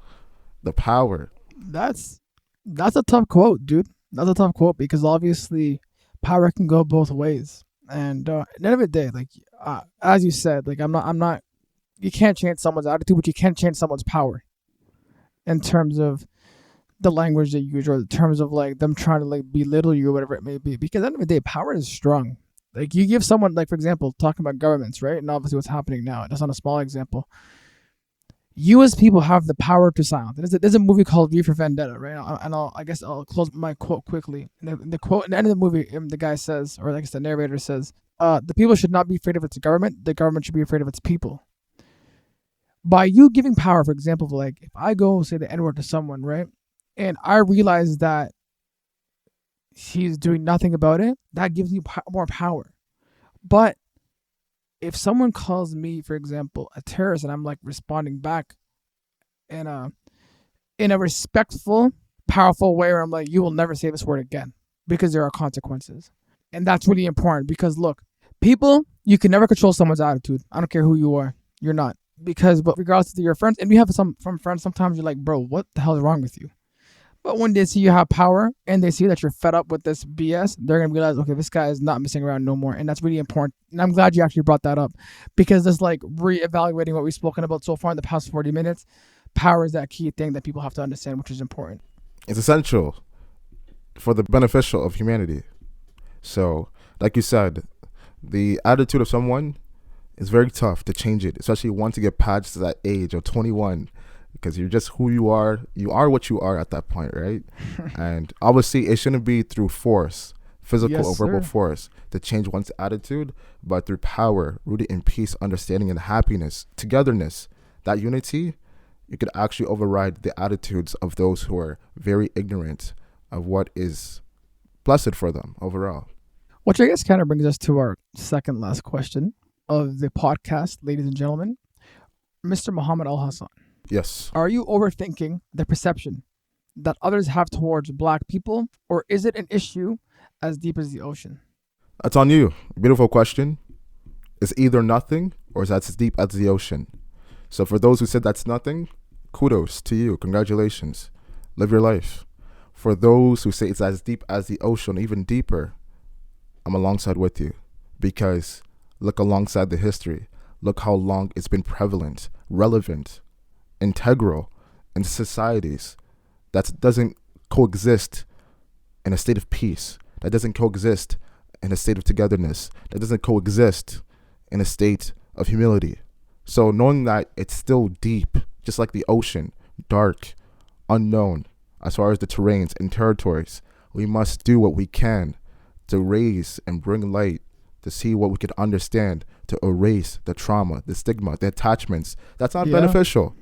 The power. That's a tough quote, dude. That's a tough quote because obviously power can go both ways. And at the end of the day, like as you said, like I'm not. You can't change someone's attitude, but you can change someone's power. In terms of the language they use, or in terms of like them trying to like belittle you or whatever it may be. Because at the end of the day, power is strong. Like you give someone, like for example, talking about governments, right? And obviously what's happening now. That's on a small example. You as people have the power to silence. There's a movie called V for Vendetta, right? I guess I'll close my quote quickly. The quote at the end of the movie, the guy says, or I guess the narrator says, the people should not be afraid of its government. The government should be afraid of its people. By you giving power, for example, like if I go say the N-word to someone, right, and I realize that he's doing nothing about it, that gives you more power. But if someone calls me, for example, a terrorist, and I'm like responding back in a respectful, powerful way, where I'm like, you will never say this word again because there are consequences. And that's really important because look, people, you can never control someone's attitude. I don't care who you are. You're not. Because, but regardless to your friends, and we have some from friends, sometimes you're like, bro, what the hell is wrong with you? But when they see you have power and they see that you're fed up with this BS, they're gonna realize, okay, this guy is not messing around no more, and that's really important. And I'm glad you actually brought that up, because it's like reevaluating what we've spoken about so far in the past 40 minutes. Power is that key thing that people have to understand, which is important. It's essential for the beneficial of humanity. So, like you said, the attitude of someone is very tough to change it, especially once you get past that age of 21, because you're just who you are. You are what you are at that point, right? And obviously, it shouldn't be through force, physical or verbal force, to change one's attitude, but through power, rooted in peace, understanding, and happiness, togetherness, that unity. You could actually override the attitudes of those who are very ignorant of what is blessed for them overall. Which I guess kind of brings us to our second last question of the podcast, ladies and gentlemen. Mr. Muhammad Al Hassan, Yes. are you overthinking the perception that others have towards black people, or is it an issue as deep as the ocean? That's on you. Beautiful question. It's either nothing or it's as deep as the ocean. So for those who said that's nothing, kudos to you. Congratulations. Live your life. For those who say it's as deep as the ocean, even deeper, I'm alongside with you, because look alongside the history. Look how long it's been prevalent, relevant, integral in societies that doesn't coexist in a state of peace, that doesn't coexist in a state of togetherness, that doesn't coexist in a state of humility. So knowing that it's still deep, just like the ocean, dark, unknown, as far as the terrains and territories, we must do what we can to raise and bring light, to see what we could understand, to erase the trauma, the stigma, the attachments. That's not beneficial.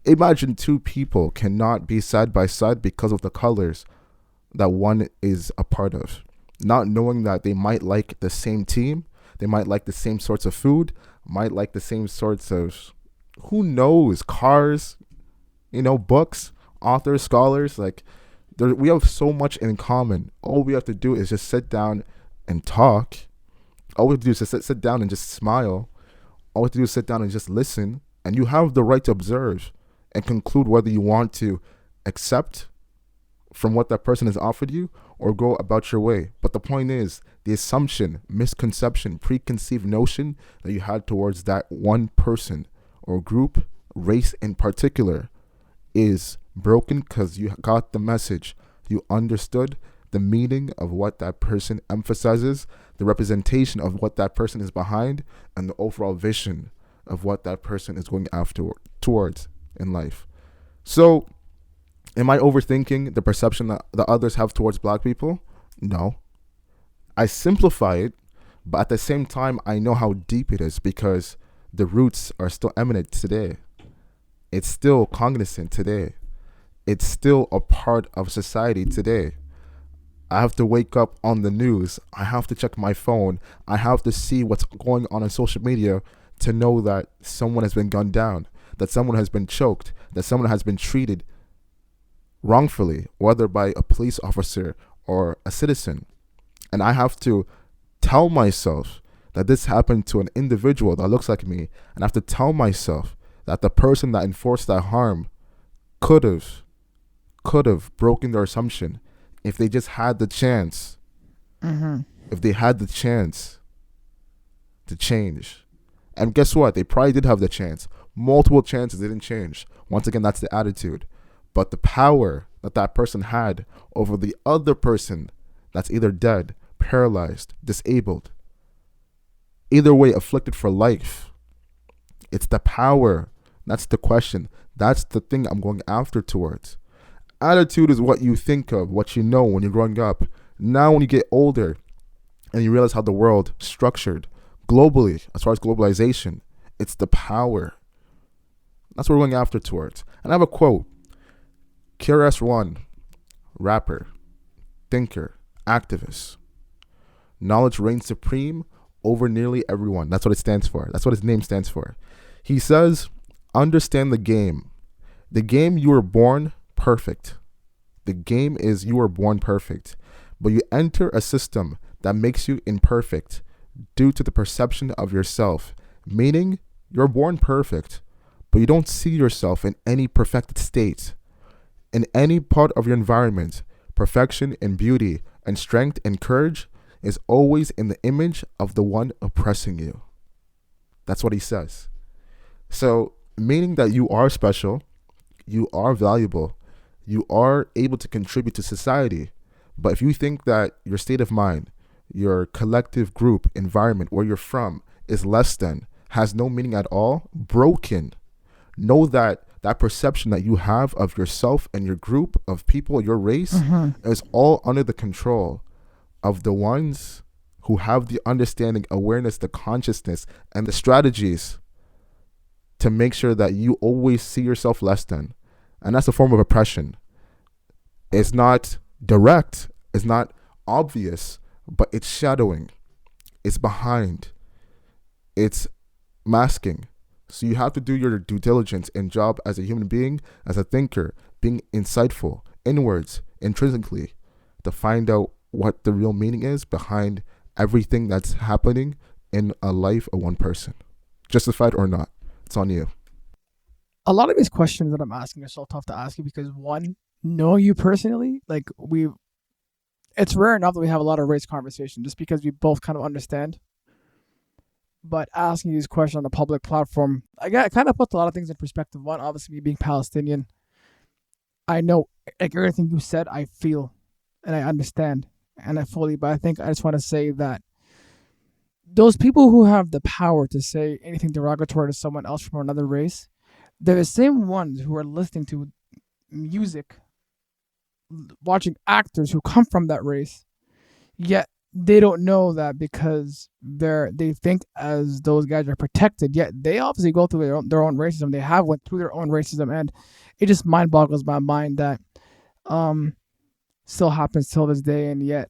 Imagine two people cannot be side by side because of the colors that one is a part of. Not knowing that they might like the same team, they might like the same sorts of food, might like the same sorts of, who knows, cars, books, authors, scholars. Like, we have so much in common. All we have to do is just sit down and talk. All we have to do is just sit down and just smile. All we have to do is sit down and just listen. And you have the right to observe and conclude whether you want to accept from what that person has offered you or go about your way. But the point is, the assumption, misconception, preconceived notion that you had towards that one person or group, race in particular, is broken because you got the message. You understood the meaning of what that person emphasizes, the representation of what that person is behind, and the overall vision of what that person is going after towards in life. So, am I overthinking the perception that the others have towards black people? No. I simplify it, but at the same time, I know how deep it is, because the roots are still eminent today. It's still cognizant today. It's still a part of society today. I have to wake up on the news. I have to check my phone. I have to see what's going on social media to know that someone has been gunned down, that someone has been choked, that someone has been treated wrongfully, whether by a police officer or a citizen. And I have to tell myself that this happened to an individual that looks like me. And I have to tell myself that the person that enforced that harm could have broken their assumption if they just had the chance. If they had the chance to change. And guess what? They probably did have the chance. Multiple chances, they didn't change. Once again, that's the attitude. But the power that that person had over the other person that's either dead, paralyzed, disabled, either way, afflicted for life. It's the power. That's the question. That's the thing I'm going after towards. Attitude is what you think of, what you know when you're growing up. Now when you get older and you realize how the world is structured globally, as far as globalization, it's the power. That's what we're going after towards. And I have a quote. KRS-One, rapper, thinker, activist. Knowledge reigns supreme over nearly everyone. That's what it stands for. That's what his name stands for. He says, understand the game. The game you were born perfect. The game is you were born perfect. But you enter a system that makes you imperfect due to the perception of yourself. Meaning, you're born perfect, but you don't see yourself in any perfected state. In any part of your environment, perfection and beauty and strength and courage is always in the image of the one oppressing you. That's what he says. So, meaning that you are special, you are valuable, you are able to contribute to society. But if you think that your state of mind, your collective group environment, where you're from, is less than, has no meaning at all, broken, know that that perception that you have of yourself and your group of people, your race, is all under the control of the ones who have the understanding, awareness, the consciousness, and the strategies to make sure that you always see yourself less than. And that's a form of oppression. It's not direct, it's not obvious, but it's shadowing, it's behind, it's masking. So you have to do your due diligence and job as a human being, as a thinker, being insightful, inwards, intrinsically, to find out what the real meaning is behind everything that's happening in a life of one person. Justified or not, it's on you. A lot of these questions that I'm asking are so tough to ask you because, one, knowing you personally, like it's rare enough that we have a lot of race conversation just because we both kind of understand. But asking these questions on a public platform, I kind of puts a lot of things in perspective. One, obviously, me being Palestinian, I know like everything you said, I feel and I understand and I fully. But I think I just want to say that those people who have the power to say anything derogatory to someone else from another race, they're the same ones who are listening to music, watching actors who come from that race, yet they don't know that because they think as those guys are protected, yet they obviously go through their own racism. They have went through their own racism, and it just mind boggles my mind that still happens till this day. And yet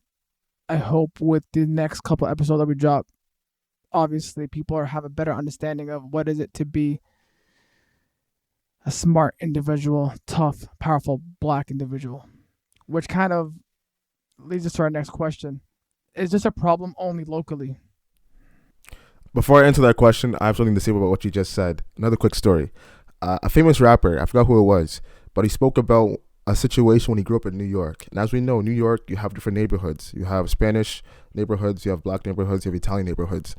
I hope with the next couple episodes that we drop, obviously people have a better understanding of what is it to be a smart individual, tough, powerful black individual, which kind of leads us to our next question. Is this a problem only locally? Before I answer that question, I have something to say about what you just said. Another quick story. A famous rapper, I forgot who it was, but he spoke about a situation when he grew up in New York. And as we know, New York, you have different neighborhoods. You have Spanish neighborhoods, you have black neighborhoods, you have Italian neighborhoods.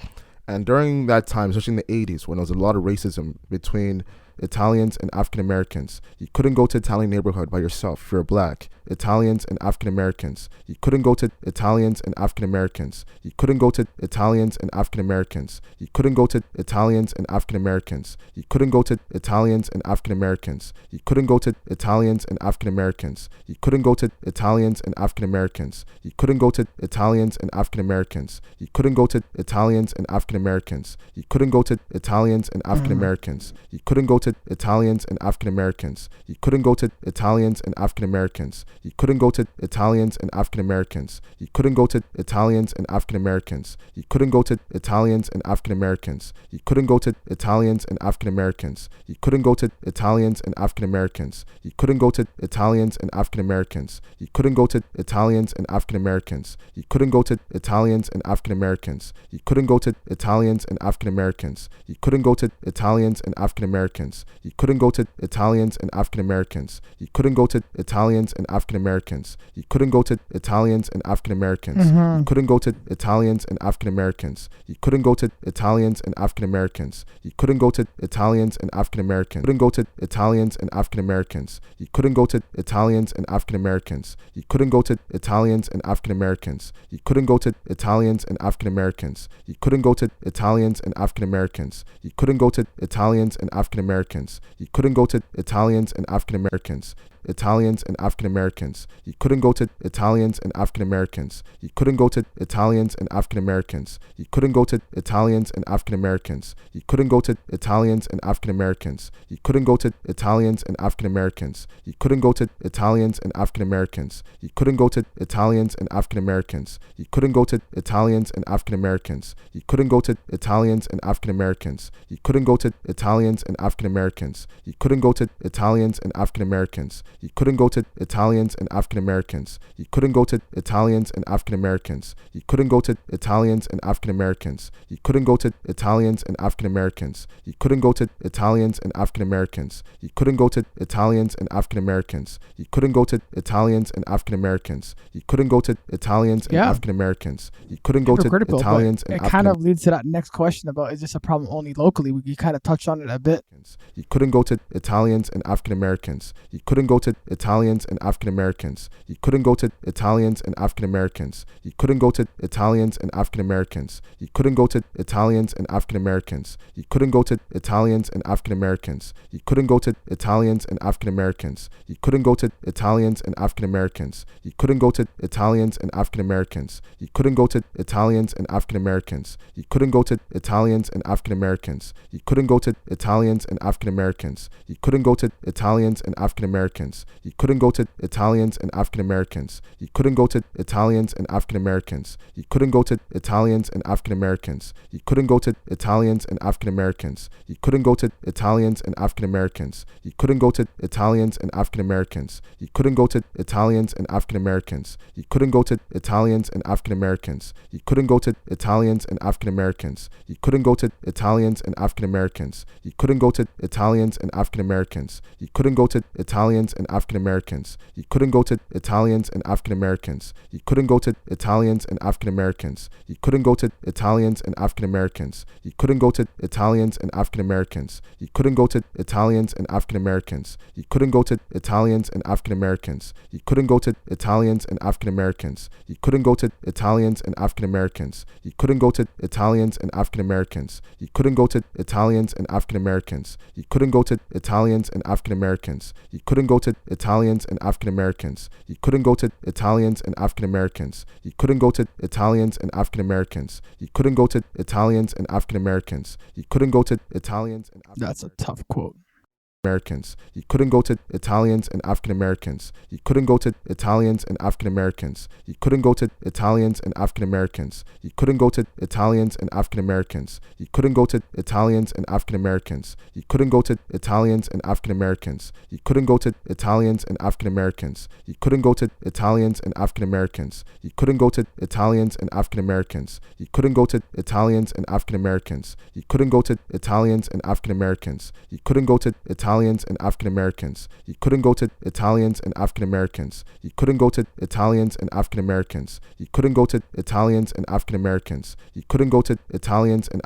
And during that time, especially in the 80s, when there was a lot of racism between Italians and African Americans, you couldn't go to Italian neighborhood by yourself if you're black. Italians and African Americans, you couldn't go to Italians and African Americans. You couldn't go to Italians and African Americans. You couldn't go to Italians and African Americans. You couldn't go to Italians and African Americans. You couldn't go to Italians and African Americans. You couldn't go to Italians and African Americans. You couldn't go to Italians and African Americans. You couldn't go to Italians and African Americans. You couldn't go to Italians and African Americans. You couldn't go to Italians and African Americans. You couldn't go to Italians and African Americans. You couldn't go to Italians and African Americans. You couldn't go to Italians and African Americans. You couldn't go to Italians and African Americans. You couldn't go to Italians and African Americans. You couldn't go to Italians and African Americans. You couldn't go to Italians and African Americans. You couldn't go to Italians and African Americans. You couldn't go to Italians and African Americans. You couldn't go to Italians and African Americans. You couldn't go to Italians and African Americans. You couldn't go to Italians and African Americans. You couldn't go to Italians and African Americans. You couldn't go to Italians and African Americans. You couldn't go to Italians and African Americans. You couldn't go to Italians and African Americans. You couldn't go to Italians and African Americans. You couldn't go to Italians and African Americans. You couldn't go to Italians and African Americans. You couldn't go to Italians and African Americans. You couldn't go to Italians and African Americans. You couldn't go to Italians and African Americans. You couldn't go to Italians and African Americans. You couldn't go to Italians and African Americans. Italians and African Americans. You couldn't go to Italians and African Americans. You couldn't go to Italians and African Americans. You couldn't go to Italians and African Americans. You couldn't go to Italians and African Americans. You couldn't go to Italians and African Americans. You couldn't go to Italians and African Americans. You couldn't go to Italians and African Americans. You couldn't go to Italians and African Americans. You couldn't go to Italians and African Americans. You couldn't go to Italians and African Americans. You couldn't go to Italians and African Americans. You couldn't go to Italians and African Americans. You couldn't go to Italians and African Americans. You couldn't go to Italians and African Americans. You couldn't go to Italians and African Americans. You couldn't go to Italians and African Americans. You couldn't go to Italians and African Americans. You couldn't go to Italians and African Americans. You couldn't go to Italians and African Americans. You couldn't go to Italians and It kind of leads to that next question about, is this a problem only locally? You kind of touched on it a bit. You couldn't go to Italians and African Americans. You couldn't go to Italians and African Americans. You couldn't go to Italians and African Americans. You couldn't go to Italians and African Americans. You couldn't go to Italians and African Americans. You couldn't go to Italians and African Americans. You couldn't go to Italians and African Americans. You couldn't go to Italians and African Americans. You couldn't go to Italians and African Americans. You couldn't go to Italians and African Americans. You couldn't go to Italians and African Americans. You couldn't go to Italians and African Americans. You couldn't go to Italians and African Americans. You couldn't go to Italians and African Americans. You couldn't go to Italians and African Americans. You couldn't go to Italians and African Americans. You couldn't go to Italians and African Americans. You couldn't go to Italians and African Americans. You couldn't go to Italians and African Americans. You couldn't go to Italians and African Americans. You couldn't go to Italians and African Americans. You couldn't go to Italians and African Americans. You couldn't go to Italians and African Americans. You couldn't go to Italians and African Americans. You couldn't go to Italians and African Americans. You couldn't go to Italians and African Americans. You couldn't go to Italians and African Americans. You couldn't go to Italians and African Americans. You couldn't go to Italians and African Americans. You couldn't go to Italians and African Americans. You couldn't go to Italians and African Americans. You couldn't go to Italians and African Americans. You couldn't go to Italians and African Americans. You couldn't go to Italians and African Americans. You couldn't go to Italians and African Americans. You couldn't go to Italians and African Americans. You couldn't go to Italians and African Americans. You couldn't go to Italians and African Americans. You couldn't go to Italians and African Americans. You couldn't go to Italians and African Americans. You couldn't go to Italians and That's a tough quote. Americans. You couldn't go to Italians and African Americans. You couldn't go to Italians and African Americans. You couldn't go to Italians and African Americans. You couldn't go to Italians and African Americans. You couldn't go to Italians and African Americans. You couldn't go to Italians and African Americans. You couldn't go to Italians and African Americans. You couldn't go to Italians and African Americans. You couldn't go to Italians and African Americans. You couldn't go to Italians and African Americans. You couldn't go to Italians and African Americans. You couldn't go to Italians and African Americans. You couldn't go to Italians and African Americans. You couldn't go to Italians and African Americans. You couldn't go to Italians and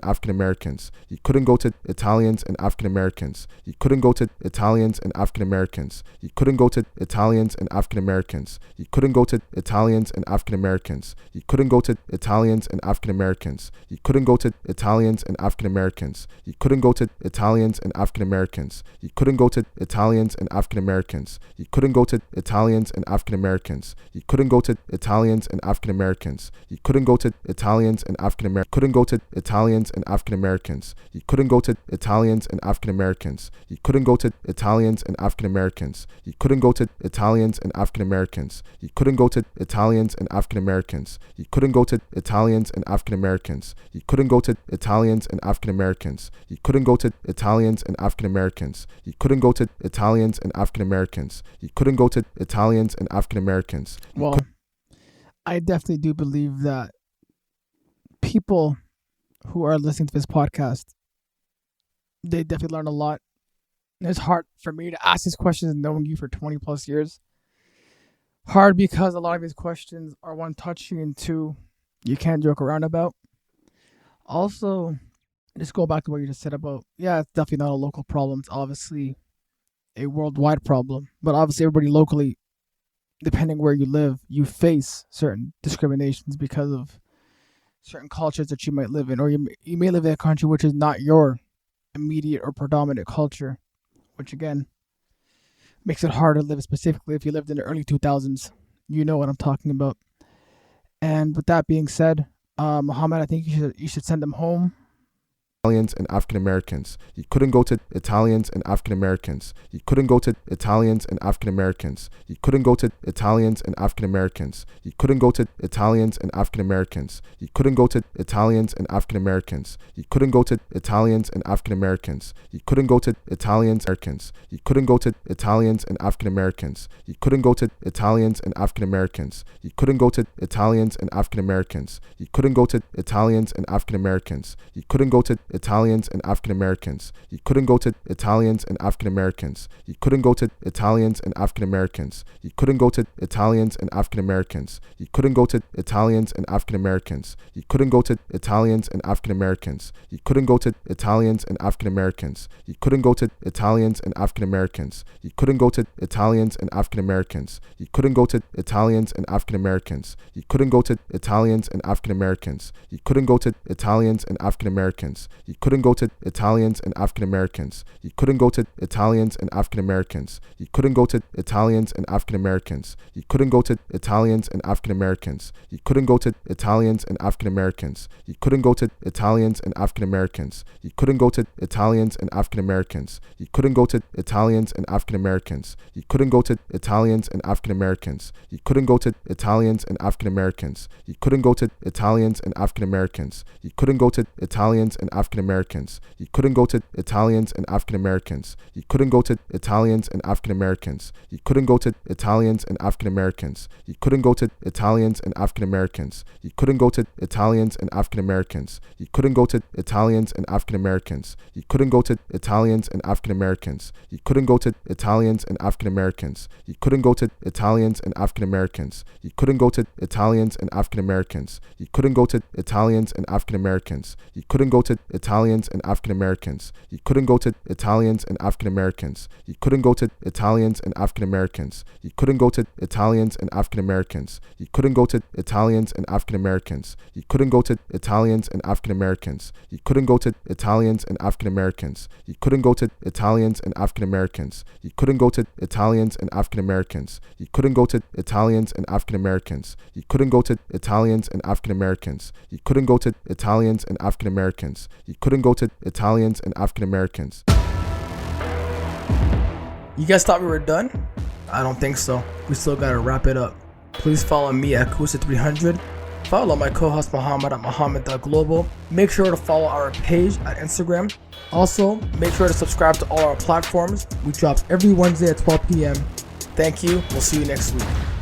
African Americans. You couldn't go to Italians and African Americans. You couldn't go to Italians and African Americans. You couldn't go to Italians and African Americans. You couldn't go to Italians and African Americans. You couldn't go to Italians and African Americans. You couldn't go to Italians and African Americans. You couldn't go to Italians and African Americans. You couldn't go to Italians and African Americans. You couldn't go to Italians and African Americans. You couldn't go to Italians and African Americans. You couldn't go to Italians and African Americans. You couldn't go to Italians and African Americans. You couldn't go to Italians and African Americans. Couldn't go to Italians and African Americans. You couldn't go to Italians and African Americans. You couldn't go to Italians and African Americans. You couldn't go to Italians and African Americans. You couldn't go to Italians and African Americans. You couldn't go to Italians and African Americans. You couldn't go to Italians and African Americans. You couldn't go to Italians and African Americans. You couldn't go to Italians and African Americans. You couldn't go to Italians and African Americans. Well, I definitely do believe that people who are listening to this podcast, they definitely learn a lot. It's hard for me to ask these questions knowing you for 20 plus years. Hard because a lot of these questions are one, touchy, and two, you can't joke around about. Also, just go back to what you just said about, yeah, it's definitely not a local problem. It's obviously a worldwide problem. But obviously everybody locally, depending where you live, you face certain discriminations because of certain cultures that you might live in. Or you may live in a country which is not your immediate or predominant culture, which again makes it hard to live, specifically if you lived in the early 2000s. You know what I'm talking about. And with that being said, Muhammad, I think you should send them home. Italians and African Americans. You couldn't go to Italians and African Americans. You couldn't go to Italians and African Americans. You couldn't go to Italians and African Americans. You couldn't go to Italians and African Americans. You couldn't go to Italians and African Americans. You couldn't go to Italians and African Americans. You couldn't go to Italians Americans. You couldn't go to Italians and African Americans. You couldn't go to Italians and African Americans. You couldn't go to Italians and African Americans. You couldn't go to Italians and African Americans. You couldn't go to Italians and African Americans. You couldn't go to Italians and African Americans. You couldn't go to Italians and African Americans. You couldn't go to Italians and African Americans. You couldn't go to Italians and African Americans. You couldn't go to Italians and African Americans. You couldn't go to Italians and African Americans. You couldn't go to Italians and African Americans. You couldn't go to Italians and African Americans. You couldn't go to Italians and African Americans. You couldn't go to Italians and African Americans. You couldn't go to Italians and African Americans. You couldn't go to Italians and African Americans. You couldn't go to Italians and African Americans. You couldn't go to Italians and African Americans. You couldn't go to Italians and African Americans. You couldn't go to Italians and African Americans. You couldn't go to Italians and African Americans. You couldn't go to Italians and African Americans. You couldn't go to Italians and African Americans. You couldn't go to Italians and African Americans. You couldn't go to Italians and African Americans. You couldn't go to Italians and African Americans. You couldn't go to Italians and African Americans. You couldn't go to Italians and African Americans. You couldn't go to Italians and African Americans. You couldn't go to Italians and African Americans. You couldn't go to Italians and African Americans. You couldn't go to Italians and African Americans. You couldn't go to Italians and African Americans. You couldn't go to Italians and African Americans. You couldn't go to Italians and African Americans. You couldn't go to Italians and African Americans. You couldn't go to Italians and African Americans. You couldn't go to Italians and African Americans. You couldn't go to Italians and African Americans. You couldn't go to Italians and African Americans. You couldn't go to Italians and African Americans. You couldn't go to Italians and African Americans. You couldn't go to Italians and African Americans. You couldn't go to Italians and African Americans. You couldn't go to Italians and African Americans. You couldn't go to Italians and African Americans. You couldn't go to Italians and African Americans. You couldn't go to Italians and African Americans. You couldn't go to Italians and African Americans. You couldn't go to Italians and African Americans. You couldn't go to Italians and African Americans. You guys thought we were done? I don't think so. We still gotta wrap it up. Please follow me at Kusa300. Follow my co-host Muhammad at Muhammad.global. Make sure to follow our page at Instagram. Also, make sure to subscribe to all our platforms. We drop every Wednesday at 12 p.m. Thank you. We'll see you next week.